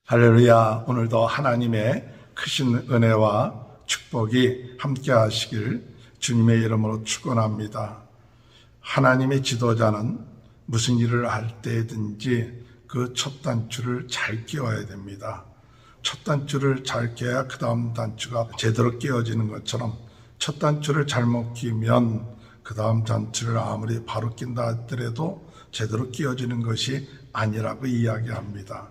할렐루야. 오늘도 하나님의 크신 은혜와 축복이 함께 하시길 주님의 이름으로 축원합니다. 하나님의 지도자는 무슨 일을 할 때든지 그 첫 단추를 잘 끼워야 됩니다. 첫 단추를 잘 끼워야 그 다음 단추가 제대로 끼워지는 것처럼 첫 단추를 잘못 끼면 그 다음 단추를 아무리 바로 낀다 하더라도 제대로 끼워지는 것이 아니라고 이야기합니다.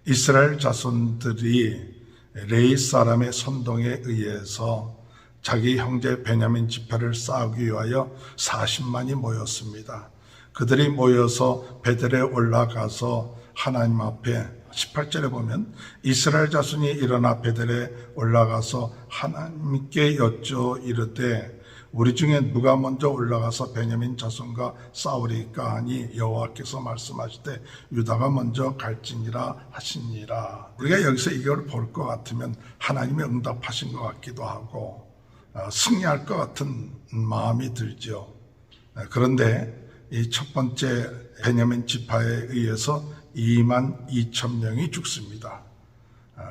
이스라엘 자손들이 레위 사람의 선동에 의해서 자기 형제 베냐민 지파를 싸우기 위하여 40만이 모였습니다. 그들이 모여서 베델에 올라가서 하나님 앞에 18절에 보면 이스라엘 자손이 일어나 베델에 올라가서 하나님께 여쭈어 이르되 우리 중에 누가 먼저 올라가서 베냐민 자손과 싸우리까 하니 여호와께서 말씀하시되 유다가 먼저 갈지니라 하시니라. 우리가 여기서 이걸 볼 것 같으면 하나님의 응답하신 것 같기도 하고 승리할 것 같은 마음이 들죠. 그런데 이 첫 번째 베냐민 지파에 의해서 2만 2천 명이 죽습니다.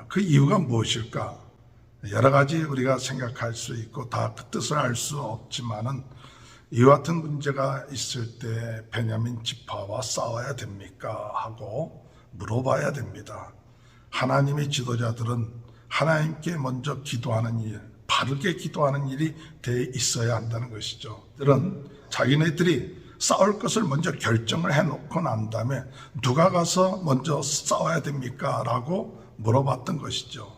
그 이유가 무엇일까? 여러 가지 우리가 생각할 수 있고 다 그 뜻을 알 수 없지만은 이와 같은 문제가 있을 때 베냐민 지파와 싸워야 됩니까? 하고 물어봐야 됩니다. 하나님의 지도자들은 하나님께 먼저 기도하는 일, 바르게 기도하는 일이 돼 있어야 한다는 것이죠. 그들은 자기네들이 싸울 것을 먼저 결정을 해놓고 난 다음에 누가 가서 먼저 싸워야 됩니까? 라고 물어봤던 것이죠.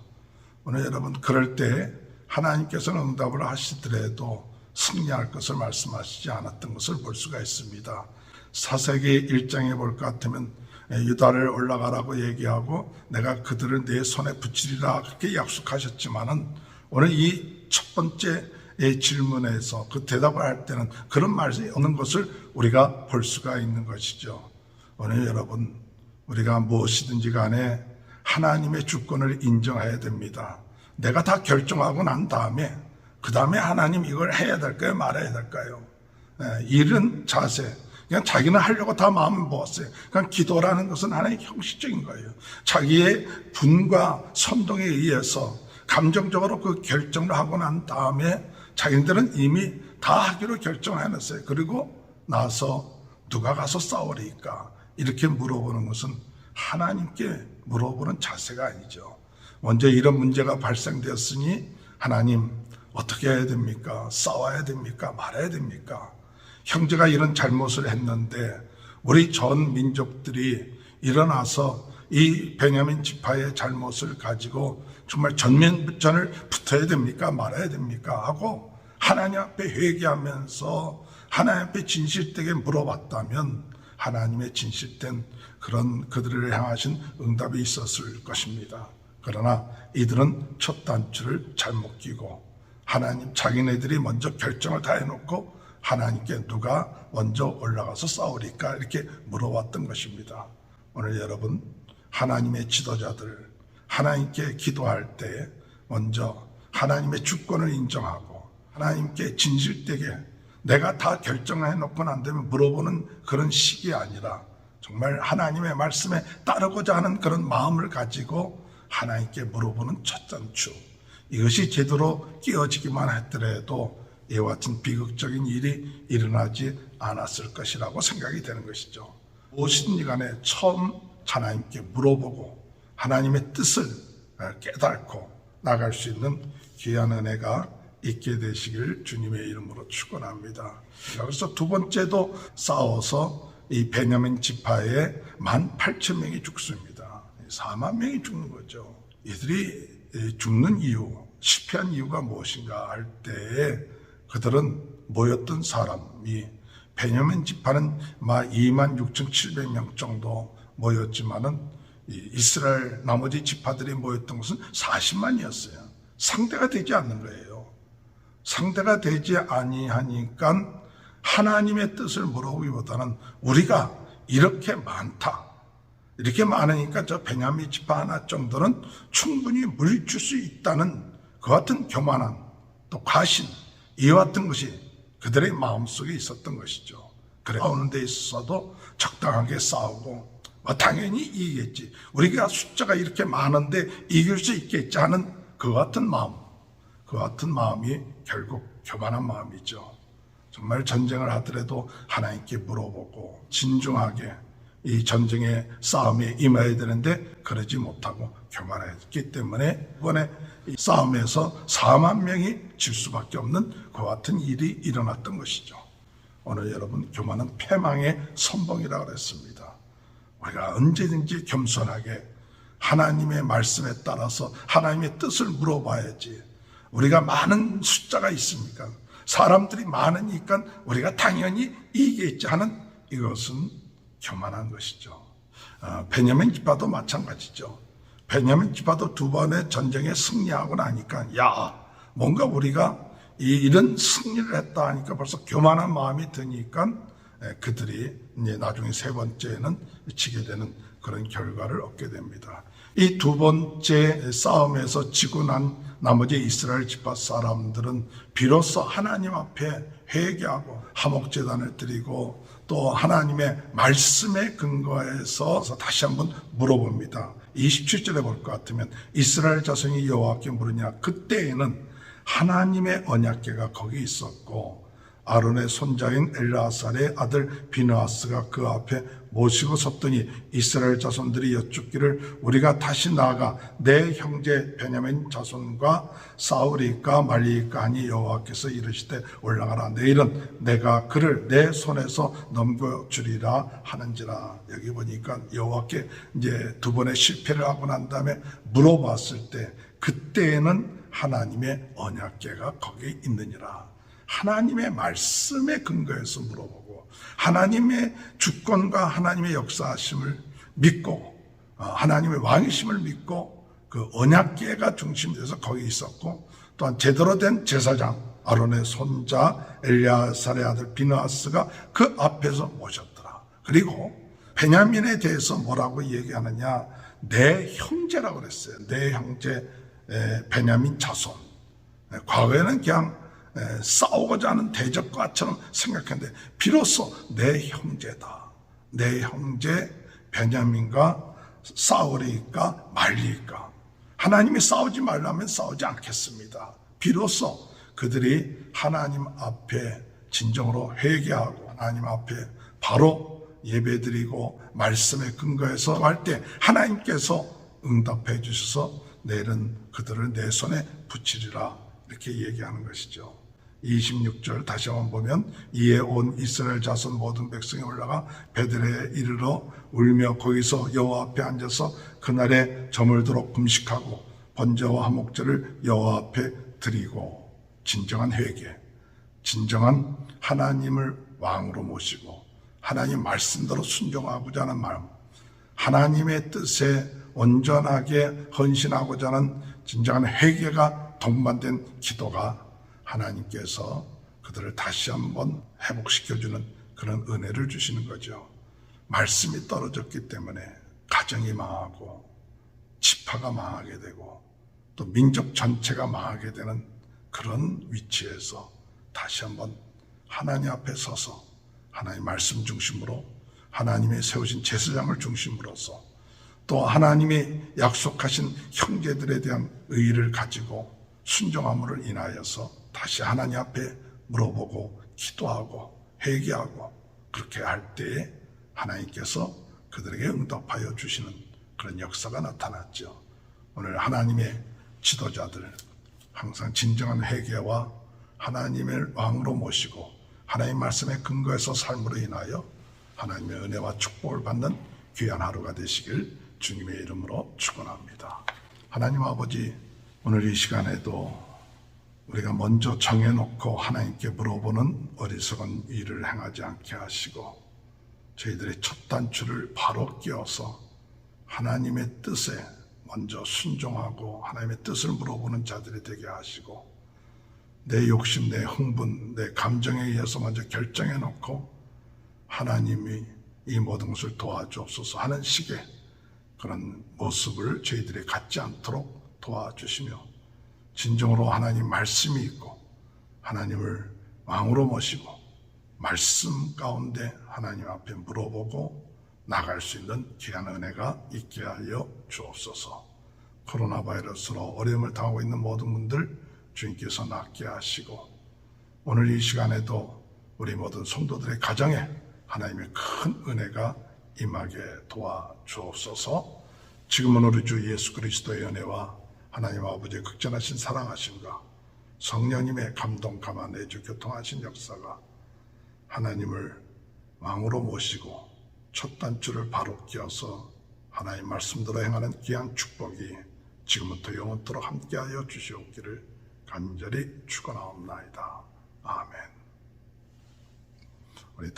오늘 여러분 그럴 때 하나님께서는 응답을 하시더라도 승리할 것을 말씀하시지 않았던 것을 볼 수가 있습니다. 사사기 1장에 볼 것 같으면 유다를 올라가라고 얘기하고 내가 그들을 내 손에 붙이리라 그렇게 약속하셨지만은 오늘 이 첫 번째 질문에서 그 대답을 할 때는 그런 말이 없는 것을 우리가 볼 수가 있는 것이죠. 오늘 여러분 우리가 무엇이든지 간에 하나님의 주권을 인정해야 됩니다. 내가 다 결정하고 난 다음에 그 다음에 하나님 이걸 해야 될까요? 말아야 될까요? 이런 자세, 그냥 자기는 하려고 다 마음을 먹었어요. 그냥 기도라는 것은 하나의 형식적인 거예요. 자기의 분과 선동에 의해서 감정적으로 그 결정을 하고 난 다음에 자기들은 이미 다 하기로 결정해놨어요. 그리고 나서 누가 가서 싸우리까? 이렇게 물어보는 것은 하나님께 물어보는 자세가 아니죠. 먼저 이런 문제가 발생되었으니 하나님 어떻게 해야 됩니까? 싸워야 됩니까? 말아야 됩니까? 형제가 이런 잘못을 했는데 우리 전 민족들이 일어나서 이 베냐민 지파의 잘못을 가지고 정말 전면전을 붙어야 됩니까? 말아야 됩니까? 하고 하나님 앞에 회개하면서 하나님 앞에 진실되게 물어봤다면 하나님의 진실된 그런 그들을 향하신 응답이 있었을 것입니다. 그러나 이들은 첫 단추를 잘못 끼고 하나님 자기네들이 먼저 결정을 다 해놓고 하나님께 누가 먼저 올라가서 싸우리까 이렇게 물어봤던 것입니다. 오늘 여러분 하나님의 지도자들 하나님께 기도할 때 먼저 하나님의 주권을 인정하고 하나님께 진실되게 내가 다 결정해놓고 난 다음에 물어보는 그런 식이 아니라 정말 하나님의 말씀에 따르고자 하는 그런 마음을 가지고 하나님께 물어보는 첫 단추, 이것이 제대로 끼워지기만 했더라도 이와 같은 비극적인 일이 일어나지 않았을 것이라고 생각이 되는 것이죠. 무엇이든지 간에 처음 하나님께 물어보고 하나님의 뜻을 깨닫고 나갈 수 있는 귀한 은혜가 있게 되시길 주님의 이름으로 축원합니다. 그래서 두 번째도 싸워서 이 베냐민 지파에 18,000명이 죽습니다. 4만 명이 죽는 거죠. 이들이 죽는 이유, 실패한 이유가 무엇인가 할 때에 그들은 모였던 사람이 베냐민 지파는 26,700명 정도 모였지만은 이스라엘 나머지 지파들이 모였던 것은 40만이었어요. 상대가 되지 않는 거예요. 상대가 되지 아니하니까 하나님의 뜻을 물어보기보다는 우리가 이렇게 많다. 이렇게 많으니까 저 베냐민 지파 하나 정도는 충분히 물리칠 수 있다는 그 같은 교만한 또 과신 이와 같은 것이 그들의 마음속에 있었던 것이죠. 그래 싸우는 데 있어서도 적당하게 싸우고 당연히 이기겠지. 우리가 숫자가 이렇게 많은데 이길 수 있겠지 하는 그 같은 마음이 결국 교만한 마음이죠. 정말 전쟁을 하더라도 하나님께 물어보고 진중하게 이 전쟁의 싸움에 임해야 되는데 그러지 못하고 교만했기 때문에 이번에 이 싸움에서 4만 명이 질 수밖에 없는 그 같은 일이 일어났던 것이죠. 오늘 여러분, 교만은 패망의 선봉이라고 그랬습니다. 우리가 언제든지 겸손하게 하나님의 말씀에 따라서 하나님의 뜻을 물어봐야지. 우리가 많은 숫자가 있습니까? 사람들이 많으니까 우리가 당연히 이기겠지 하는 이것은 교만한 것이죠. 베냐민 지파도 마찬가지죠. 베냐민 지파도 두 번의 전쟁에 승리하고 나니까 뭔가 우리가 이런 승리를 했다 하니까 벌써 교만한 마음이 드니까 그들이 이제 나중에 세 번째는 지게 되는 그런 결과를 얻게 됩니다. 이 두 번째 싸움에서 지고 난 나머지 이스라엘 지파 사람들은 비로소 하나님 앞에 회개하고 화목제단을 드리고 또 하나님의 말씀에 근거해서 다시 한번 물어봅니다. 27절에 볼 것 같으면 이스라엘 자손이 여호와께 물으냐, 그때에는 하나님의 언약궤가 거기 있었고 아론의 손자인 엘르아살의 아들 비느하스가 그 앞에 모시고 섰더니 이스라엘 자손들이 여쭙기를 우리가 다시 나아가 내 형제 베냐민 자손과 싸우리까 말리까 하니 여호와께서 이르시되 올라가라. 내일은 내가 그를 내 손에서 넘겨주리라 하는지라. 여기 보니까 여호와께 이제 두 번의 실패를 하고 난 다음에 물어봤을 때 그때에는 하나님의 언약궤가 거기에 있느니라. 하나님의 말씀에 근거해서 물어보고 하나님의 주권과 하나님의 역사하심을 믿고 하나님의 왕이심을 믿고 그 언약궤가 중심돼서 거기 있었고 또한 제대로 된 제사장 아론의 손자 엘리야살의 아들 비느하스가 그 앞에서 모셨더라. 그리고 베냐민에 대해서 뭐라고 얘기하느냐, 내 형제라고 그랬어요. 내 형제 베냐민 자손. 과거에는 그냥 싸우고자 하는 대적과처럼 생각했는데 비로소 내 형제다. 내 형제 베냐민과 싸우리까 말리까. 하나님이 싸우지 말라면 싸우지 않겠습니다. 비로소 그들이 하나님 앞에 진정으로 회개하고 하나님 앞에 바로 예배드리고 말씀에 근거해서 할 때 하나님께서 응답해 주셔서 내일은 그들을 내 손에 붙이리라 이렇게 얘기하는 것이죠. 26절 다시 한번 보면 이에 온 이스라엘 자손 모든 백성이 올라가 베들레에 이르러 울며 거기서 여호와 앞에 앉아서 그날에 저물도록 금식하고 번제와 화목제를 여호와 앞에 드리고 진정한 회개, 진정한 하나님을 왕으로 모시고 하나님 말씀대로 순종하고자 하는 마음, 하나님의 뜻에 온전하게 헌신하고자 하는 진정한 회개가 동반된 기도가 하나님께서 그들을 다시 한번 회복시켜주는 그런 은혜를 주시는 거죠. 말씀이 떨어졌기 때문에 가정이 망하고 지파가 망하게 되고 또 민족 전체가 망하게 되는 그런 위치에서 다시 한번 하나님 앞에 서서 하나님 말씀 중심으로 하나님의 세우신 제사장을 중심으로서 또 하나님이 약속하신 형제들에 대한 의의를 가지고 순종함으로 인하여서 다시 하나님 앞에 물어보고 기도하고 회개하고 그렇게 할 때에 하나님께서 그들에게 응답하여 주시는 그런 역사가 나타났죠. 오늘 하나님의 지도자들 항상 진정한 회개와 하나님을 왕으로 모시고 하나님 말씀에 근거해서 삶으로 인하여 하나님의 은혜와 축복을 받는 귀한 하루가 되시길 주님의 이름으로 축원합니다. 하나님 아버지, 오늘 이 시간에도 우리가 먼저 정해놓고 하나님께 물어보는 어리석은 일을 행하지 않게 하시고 저희들의 첫 단추를 바로 끼워서 하나님의 뜻에 먼저 순종하고 하나님의 뜻을 물어보는 자들이 되게 하시고 내 욕심, 내 흥분, 내 감정에 의해서 먼저 결정해놓고 하나님이 이 모든 것을 도와주옵소서 하는 식의 그런 모습을 저희들이 갖지 않도록 도와주시며 진정으로 하나님 말씀이 있고 하나님을 왕으로 모시고 말씀 가운데 하나님 앞에 물어보고 나갈 수 있는 귀한 은혜가 있게 하여 주옵소서. 코로나 바이러스로 어려움을 당하고 있는 모든 분들 주님께서 낫게 하시고, 오늘 이 시간에도 우리 모든 성도들의 가정에 하나님의 큰 은혜가 임하게 도와주옵소서. 지금은 우리 주 예수 그리스도의 은혜와 하나님 아버지의 극전하신 사랑하심과 성령님의 감동 감화 내주 교통하신 역사가 하나님을 왕으로 모시고 첫 단추를 바로 끼워서 하나님 말씀대로 행하는 귀한 축복이 지금부터 영원토록 함께하여 주시옵기를 간절히 축원하옵나이다. 아멘. 우리